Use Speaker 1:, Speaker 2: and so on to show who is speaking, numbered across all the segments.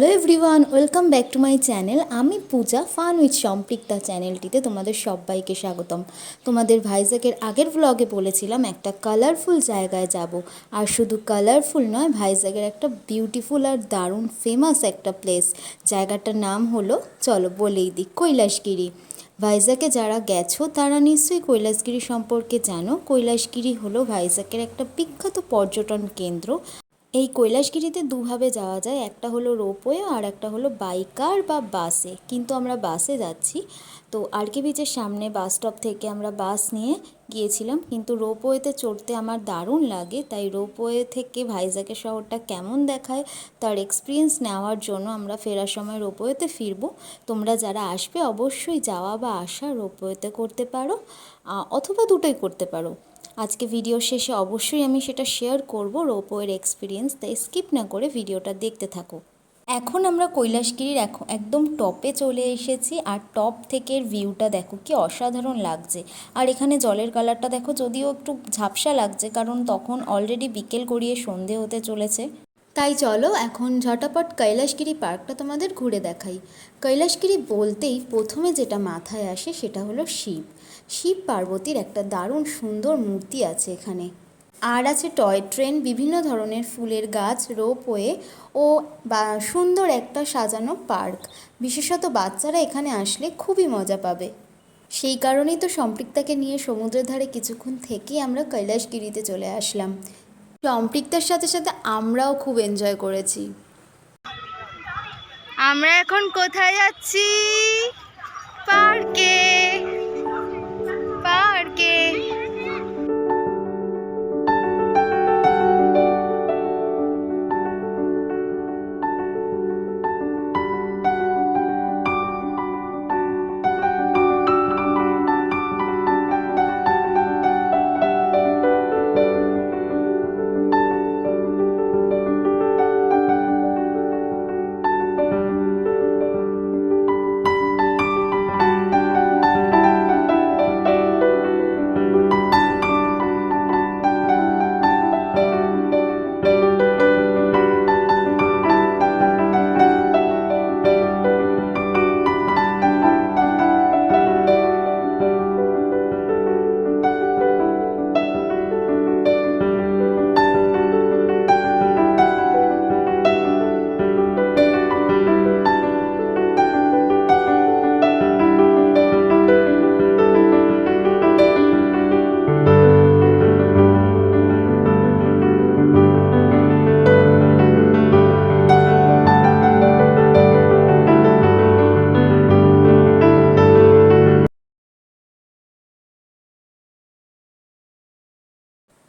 Speaker 1: Hello everyone, welcome back to my channel. আমি পূজা, fun with সম্পৃক্তা চ্যানেলটিতে তোমাদের সবাইকে স্বাগতম। তোমাদের ভাইজ্যাগের আগের ব্লগে বলেছিলাম একটা কালারফুল জায়গায় যাব, আর শুধু কালারফুল নয়, ভাইজ্যাগের একটা বিউটিফুল আর দারুণ ফেমাস একটা প্লেস। জায়গাটার নাম হলো, চলো বলেই দিই, কৈলাসগিরি। ভাইজ্যাগে যারা গেছো তারা নিশ্চয়ই কৈলাসগিরি সম্পর্কে জানো। কৈলাসগিরি হলো ভাইজ্যাগের একটা বিখ্যাত পর্যটন কেন্দ্র। এই কৈলাসগিরিতে দুভাবে যাওয়া যায়, একটা হলো রোপওয়ে আর একটা হলো বাইকার বা বাসে। কিন্তু আমরা বাসে যাচ্ছি। তো আরকে বিচের সামনে বাস স্টপ থেকে আমরা বাস নিয়ে গিয়েছিলাম, কিন্তু রোপওয়েতে চড়তে আমার দারুণ লাগে। তাই রোপওয়ে থেকে ভাইজ্যাগের শহরটা কেমন দেখায় তার এক্সপিরিয়েন্স নেওয়ার জন্য আমরা ফেরার সময় রোপওয়েতে ফিরবো। তোমরা যারা আসবে অবশ্যই যাওয়া বা আসা রোপওয়েতে করতে পারো, অথবা দুটোই করতে পারো। আজকে ভিডিও শেষে অবশ্যই আমি সেটা শেয়ার করব রোপওয়ের এক্সপিরিয়েন্স, তাই স্কিপ না করে ভিডিওটা দেখতে থাকো। এখন আমরা কৈলাসগিরির একদম টপে চলে এসেছি, আর টপ থেকে ভিউটা দেখো কি অসাধারণ লাগছে। আর এখানে জলের কালারটা দেখো, যদিও একটু ঝাপসা লাগছে কারণ তখন অলরেডি বিকেল গড়িয়ে সন্ধে হতে চলেছে। তাই চলো এখন ঝটাপট কৈলাসগিরি পার্কটা তোমাদের ঘুরে দেখাই। কৈলাসগিরি বলতেই প্রথমে যেটা মাথায় আসে সেটা হলো শিব পার্বতীর একটা দারুণ সুন্দর মূর্তি আছে এখানে। আর আছে টয় ট্রেন, বিভিন্ন ধরনের ফুলের গাছ, রোপওয়ে ও সুন্দর একটা সাজানো পার্ক। বিশেষত বাচ্চারা এখানে আসলে খুবই মজা পাবে। সেই কারণেই তো সম্পৃক্তাকে নিয়ে সমুদ্রের ধারে কিছুক্ষণ থেকেই আমরা কৈলাসগিরিতে চলে আসলাম। সম্পৃক্তার সাথে সাথে আমরাও খুব এনজয় করেছি।
Speaker 2: আমরা এখন কোথায় যাচ্ছি? পার্কে। পার্কে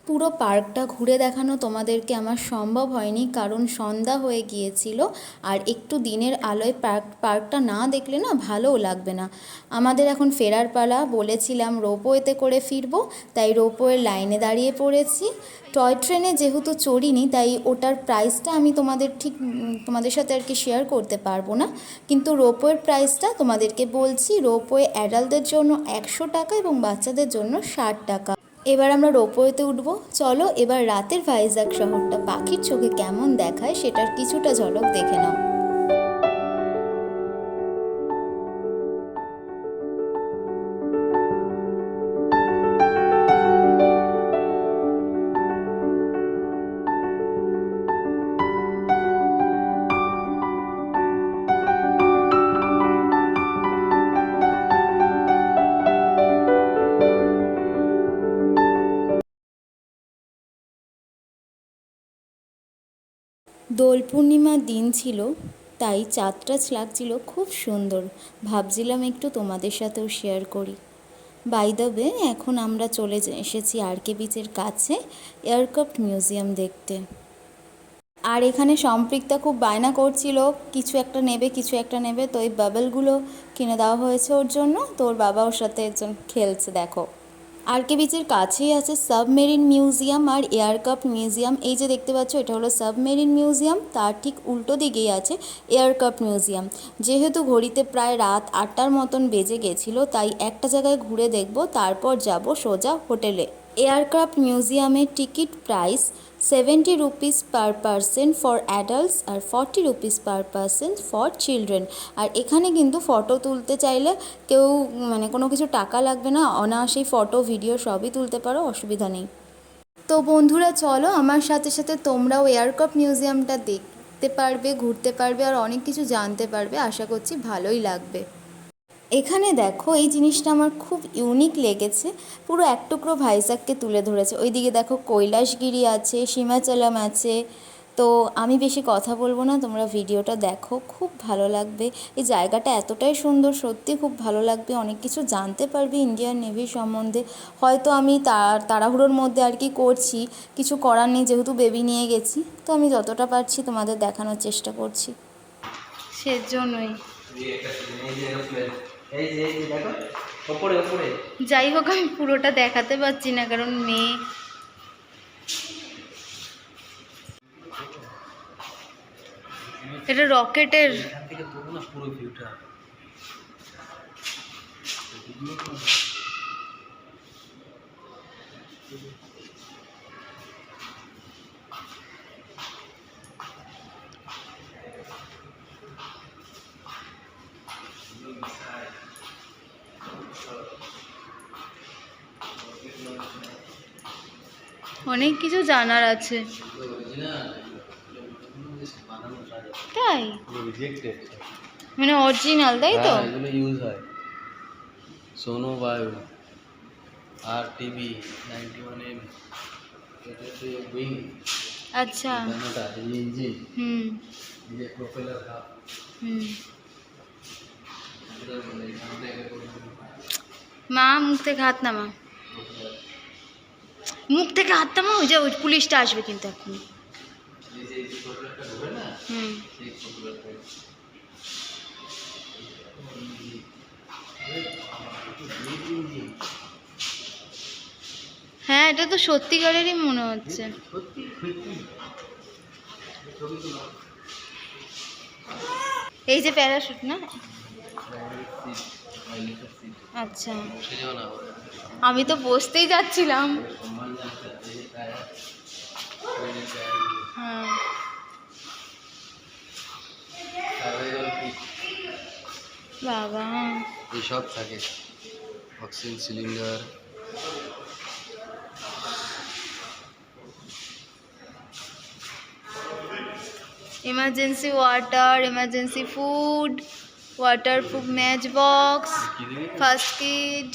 Speaker 1: পুরো পার্কটা ঘুরে দেখানো তোমাদেরকে আমার সম্ভব হয়নি, কারণ সন্ধ্যা হয়ে গিয়েছিল। আর একটু দিনের আলোয় পার্কটা না দেখলে না ভালোও লাগবে না। আমাদের এখন ফেরার পালা। বলেছিলাম রোপওয়েতে করে ফিরবো, তাই রোপওয়ের লাইনে দাঁড়িয়ে পড়েছি। টয় ট্রেনে যেহেতু চড়িনি, তাই ওটার প্রাইসটা আমি তোমাদের সাথে আর কি শেয়ার করতে পারবো না। কিন্তু রোপওয়ের প্রাইসটা তোমাদেরকে বলছি। রোপওয়ে অ্যাডাল্টদের জন্য 100 টাকা এবং বাচ্চাদের জন্য 60 টাকা। এবার আমরা রোপওয়েতে উঠবো। চলো এবার রাতের ভাইজ্যাগ শহরটা পাখির চোখে কেমন দেখায় সেটার কিছুটা ঝলক দেখে নাও। দোল পূর্ণিমার দিন ছিল, তাই চাঁদটা লাগছিল খুব সুন্দর। ভাবছিলাম একটু তোমাদের সাথেও শেয়ার করি। বাই দ্য ওয়ে, এখন আমরা চলে এসেছি আরকে বিচের কাছে এয়ারক্রাফট মিউজিয়াম দেখতে। আর এখানে সম্পৃক্তা খুব বায়না করছিল কিছু একটা নেবে কিছু একটা নেবে, তো এই বাবলগুলো কিনে দেওয়া হয়েছে ওর জন্য। তো ওর বাবা ওর সাথে একজন খেলছে দেখো। আরকে বিচের কাছেই আছে সাবমেরিন মিউজিয়াম আর এয়ারক্রাফট মিউজিয়াম। এই যে দেখতে পাচ্ছ, এটা হলো সাবমেরিন মিউজিয়াম, তার ঠিক উল্টো দিকেই আছে এয়ারক্রাফট মিউজিয়াম। যেহেতু ঘড়িতে প্রায় রাত 8টার মতন বেজে গেছিলো, তাই একটা জায়গায় ঘুরে দেখব, তারপর যাব সোজা হোটেলে। এয়ারক্রাফট মিউজিয়ামের ticket price 70 rupees per person for adults আর 40 rupees per person for children. আর এখানে কিন্তু ফটো তুলতে চাইলে কেউ কোনো কিছু টাকা লাগবে না, অনায়াসেই ফটো ভিডিও সবই তুলতে পারো, অসুবিধা নেই। তো বন্ধুরা চলো আমার সাথে সাথে তোমরাও এয়ারক্রাফট মিউজিয়ামটা দেখতে পারবে, ঘুরতে পারবে আর অনেক কিছু জানতে পারবে। আশা করছি ভালোই লাগবে। এখানে দেখো এই জিনিসটা আমার খুব ইউনিক লেগেছে, পুরো এক টুকরো ভাইজ্যাগকে তুলে ধরেছে। ওইদিকে দেখো কৈলাসগিরি আছে, সীমাচলম আছে। তো আমি বেশি কথা বলবো না, তোমরা ভিডিওটা দেখো, খুব ভালো লাগবে। এই জায়গাটা এতটাই সুন্দর, সত্যি খুব ভালো লাগবে, অনেক কিছু জানতে পারবে ইন্ডিয়ান নেভি সম্বন্ধে। হয়তো আমি তাড়াহুড়োর মধ্যে আর কি করছি, কিছু করার নেই, যেহেতু বেবি নিয়ে গেছি, তো আমি যতটা পারছি তোমাদের দেখানোর চেষ্টা করছি।
Speaker 2: সেজন্যই
Speaker 3: এই যে দেখো ওপরে ওপরে।
Speaker 2: যাই হোক, আমি পুরোটা দেখাতে পারছি না কারণ মেয়ে। এটা রকেটের।
Speaker 3: এখান থেকে পুরো না পুরো ভিউটা।
Speaker 2: অনেক কিছু জানার আছে। তাই মানে অরিজিনাল, তাই তো?
Speaker 3: এগুলো ইউজ হয় সোনো বায়ু আর টিভি 91M, এটা হচ্ছে উইং,
Speaker 2: আচ্ছা।
Speaker 3: ডানাটা এই ইঞ্জিন,
Speaker 2: হুম
Speaker 3: এই যে প্রোপেলার হাব,
Speaker 2: হুম।
Speaker 3: এটা মানে এখান থেকে
Speaker 2: মা মুখ থেকে হাত নামা, মুখ থেকে হাত নামা। ওই যে ওই পুলিশটা আসবে কিন্তু এখন।
Speaker 3: এই যে প্রোপেলারটা ঘুরে না,
Speaker 2: হুম।
Speaker 3: সেই প্রোপেলারটা
Speaker 2: হ্যাঁ, এটা তো সত্যিকারেরই মনে হচ্ছে। এই যে প্যারাশুট না? আচ্ছা, আমি তো বসতেই যাচ্ছিলাম। হ্যাঁ, বাবা
Speaker 3: এইসব থাকে, oxygen cylinder.
Speaker 2: Emergency water, emergency food, waterproof match box, first kit.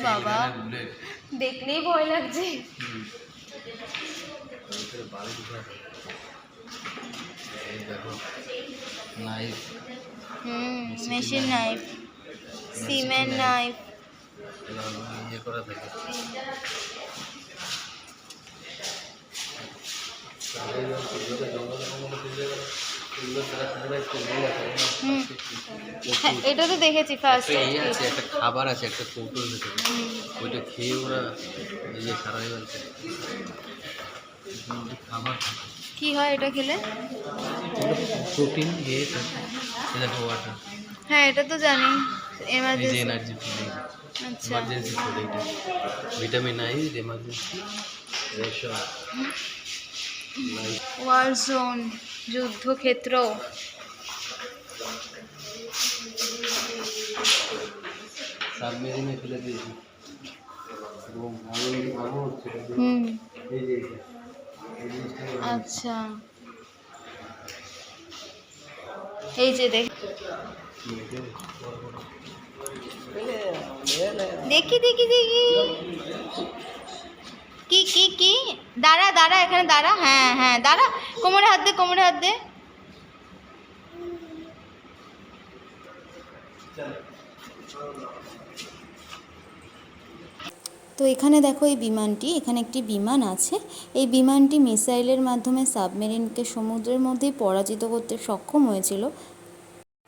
Speaker 2: বাবা দেখলেই ভয় লাগছে।
Speaker 3: Knife,
Speaker 2: machine knife, cement knife.
Speaker 3: ইয়ে করা থাকে।
Speaker 2: হ্যাঁ, এটা তো দেখেছি ফার্স্ট।
Speaker 3: ইয়ে আছে, একটা খাবার আছে, একটা কৌটোর ভেতরে, ওইটা খেয়ে ওরা এই যে সারাইভাল করে। খাবার
Speaker 2: কি হয় এটা খেলে?
Speaker 3: প্রোটিন ইয়ে থাকে, দেখো ওয়াটার।
Speaker 2: হ্যাঁ, এটা তো জানি,
Speaker 3: এই যে
Speaker 2: এমার্জেন্সি।
Speaker 3: এনার্জি ফুড,
Speaker 2: আচ্ছা,
Speaker 3: এমার্জেন্সি ফুড, এইটা vitamin I, emergency ration.
Speaker 2: War zone, যুদ্ধক্ষেত্র।
Speaker 3: সাবমেরিনে ফেলে দিয়েছি।
Speaker 2: হুম,
Speaker 3: এই যে এইটা, এই জিনিসটা
Speaker 2: আচ্ছা। এই যে দেখি দেখি দেখি কি কি কি। দাঁড়া দাঁড়া, এখানে দাঁড়া। হ্যাঁ হ্যাঁ, দাঁড়া, কোমরে হাত দে, কোমরে হাত দে।
Speaker 1: তো এখানে দেখো এই বিমানটি, এখানে একটি বিমান আছে। এই বিমানটি মিসাইলের মাধ্যমে সাবমেরিনকে সমুদ্রের মধ্যেই পরাজিত করতে সক্ষম হয়েছিল।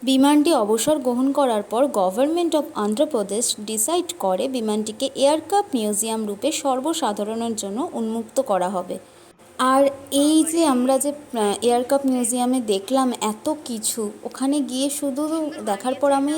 Speaker 1: বিমানটি অবসর গ্রহণ করার পর গভর্নমেন্ট অফ অন্ধ্রপ্রদেশ ডিসাইড করে বিমানটিকে এয়ারক্রাফট মিউজিয়াম রূপে সর্বসাধারণের জন্য উন্মুক্ত করা হবে। আর এই যে আমরা যে এয়ার কাপ মিউজিয়ামে দেখলাম এত কিছু, ওখানে গিয়ে শুধু দেখার পর আমি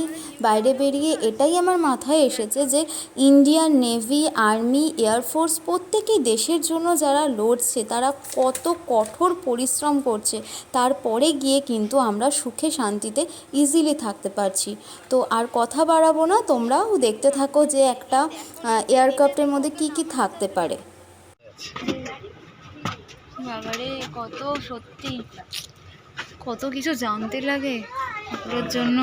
Speaker 1: বাইরে বেরিয়ে এটাই আমার মাথায় এসেছে যে ইন্ডিয়ান নেভি, আর্মি, এয়ারফোর্স প্রত্যেকেই দেশের জন্য যারা লড়ছে তারা কত কঠোর পরিশ্রম করছে, তারপরে গিয়ে কিন্তু আমরা সুখে শান্তিতে ইজিলি থাকতে পারছি। তো আর কথা বাড়াবো না, তোমরাও দেখতে থাকো যে একটা এয়ারক্রাফটের মধ্যে কি কি থাকতে পারে।
Speaker 2: বাবারে কত সত্যি কত কিছু জানতে লাগে ওগুলোর জন্য।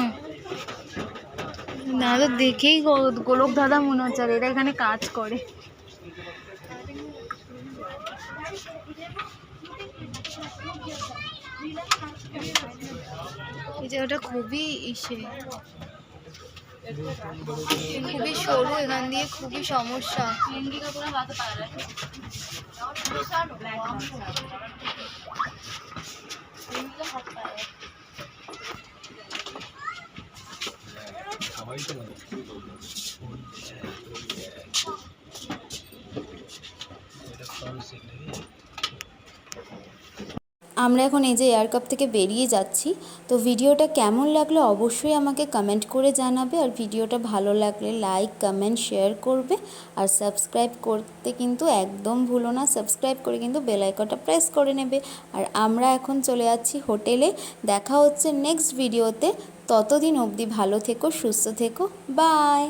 Speaker 2: না তো দেখেই গোলক দাদা মনে হচ্ছে, আর এরা এখানে কাজ করে। এই জায়গাটা খুবই খুবই সরু, এখান দিয়ে খুবই সমস্যা।
Speaker 1: আমরা এখন এই যে এয়ারকাপ থেকে বেরিয়ে যাচ্ছি। তো ভিডিওটা কেমন লাগলো অবশ্যই আমাকে কমেন্ট করে জানাবে, আর ভিডিওটা ভালো লাগলে লাইক, কমেন্ট, শেয়ার করবে, আর সাবস্ক্রাইব করতে কিন্তু একদম ভুলো না। সাবস্ক্রাইব করে কিন্তু বেল আইকনটা প্রেস করে নেবে। আর আমরা এখন চলে যাচ্ছি হোটেলে, দেখা হচ্ছে নেক্সট ভিডিওতে। ততদিন অবধি ভালো থেকো, সুস্থ থেকো, বাই।